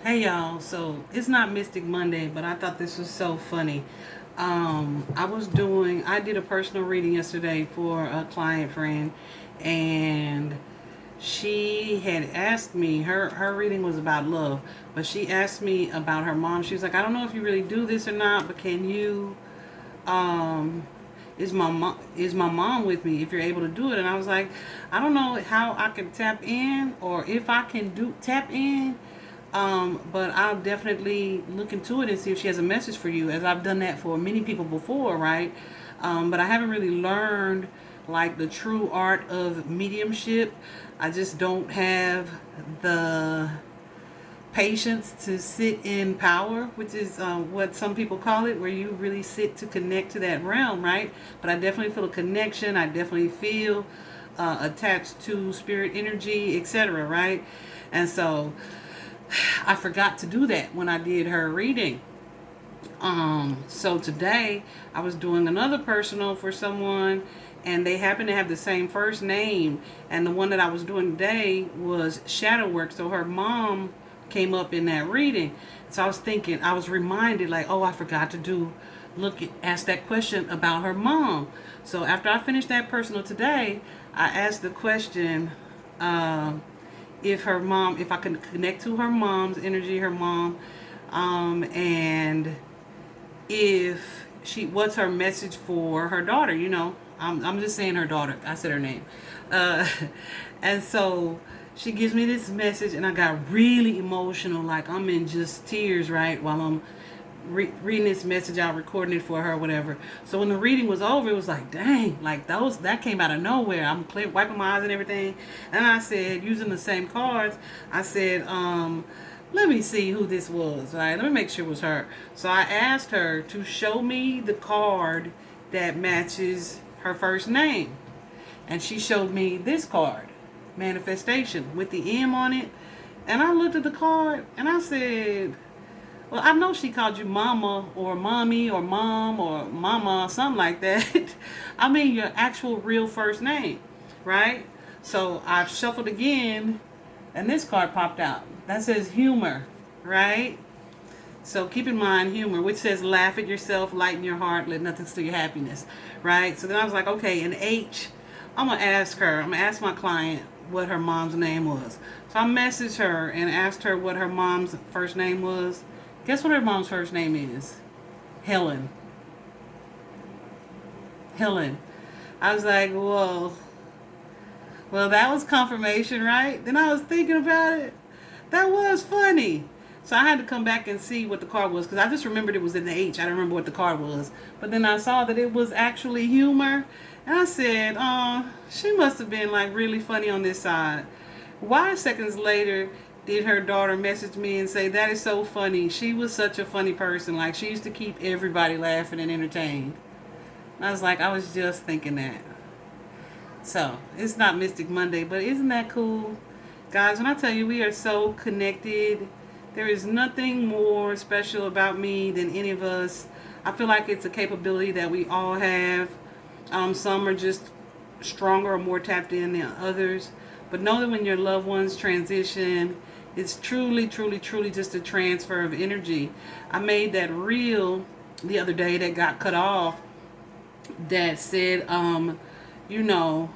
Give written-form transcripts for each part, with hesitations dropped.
Hey y'all, so it's not Mystic Monday, but I thought this was so funny. I did a personal reading yesterday for a client friend, and she had asked me, her reading was about love, but she asked me about her mom. She was like, I don't know if you really do this or not, but can you, um, is my mom with me if you're able to do it? And I was like, I don't know how I can tap in or if I can do tap in, but I'll definitely look into it and see if she has a message for you, as I've done that for many people before, right? But I haven't really learned like the true art of mediumship. I just don't have the patience to sit in power, which is what some people call it, where you really sit to connect to that realm, right? But I definitely feel a connection. I definitely feel attached to spirit energy, etc., right? And so I forgot to do that when I did her reading. So today I was doing another personal for someone, and they happened to have the same first name. And the one that I was doing today was shadow work. So her mom came up in that reading. So I was thinking, I was reminded, like, oh, I forgot to ask that question about her mom. So after I finished that personal today, I asked the question, if I can connect to her mom's energy, her mom, and what's her message for her daughter? I'm just saying her daughter. I said her name, uh, and so she gives me this message, and I got really emotional, like I'm in just tears, right, while I'm reading this message out, recording it for her, whatever. So when the reading was over, it was like, dang, like that came out of nowhere. I'm wiping my eyes and everything, and I said, using the same cards, I said, let me see who this was. Right, let me make sure it was her. So I asked her to show me the card that matches her first name, and she showed me this card, manifestation, with the M on it. And I looked at the card and I said, well, I know she called you mama or mommy or mom or mama, something like that. I mean, your actual real first name, right? So I shuffled again, and this card popped out. That says humor, right? So keep in mind humor, which says laugh at yourself, lighten your heart, let nothing steal your happiness, right? So then I was like, okay, an H, I'm going to ask her, I'm going to ask my client what her mom's name was. So I messaged her and asked her what her mom's first name was. Guess what her mom's first name is? Helen. Helen. I was like, whoa. Well, that was confirmation, right? Then I was thinking about it. That was funny. So I had to come back and see what the card was, because I just remembered it was in the H. I didn't remember what the card was. But then I saw that it was actually humor. And I said, oh, she must have been like really funny on this side. Why seconds later did her daughter message me and say, that is so funny. She was such a funny person. Like, she used to keep everybody laughing and entertained. And I was like, I was just thinking that. So it's not Mystic Monday, but isn't that cool? Guys, when I tell you we are so connected, there is nothing more special about me than any of us. I feel like it's a capability that we all have. Some are just stronger or more tapped in than others. But know that when your loved ones transition, it's truly, truly, truly just a transfer of energy. I made that reel the other day that got cut off that said, you know,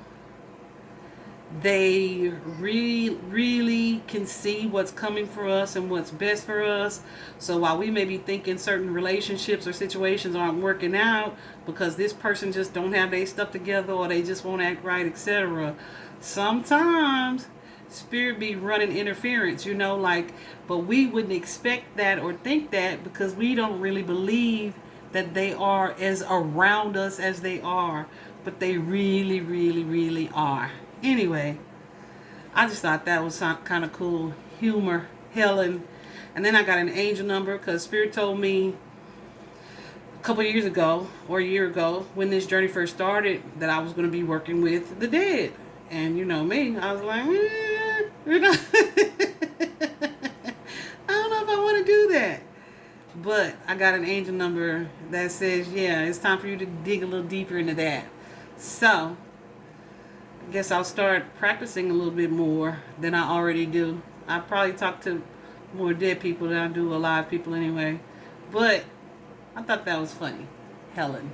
they really, really can see what's coming for us and what's best for us. So while we may be thinking certain relationships or situations aren't working out because this person just don't have their stuff together or they just won't act right, etc., sometimes spirit be running interference, like, but we wouldn't expect that or think that because we don't really believe that they are as around us as they are, but they really, really, really are. Anyway, I just thought that was kind of cool. Humor, Helen. And then I got an angel number because Spirit told me a couple of years ago or a year ago when this journey first started that I was going to be working with the dead. And you know me, I was like, I don't know if I want to do that. But I got an angel number that says, yeah, it's time for you to dig a little deeper into that. So guess I'll start practicing a little bit more than I already do. I probably talk to more dead people than I do alive people anyway. But I thought that was funny. Helen.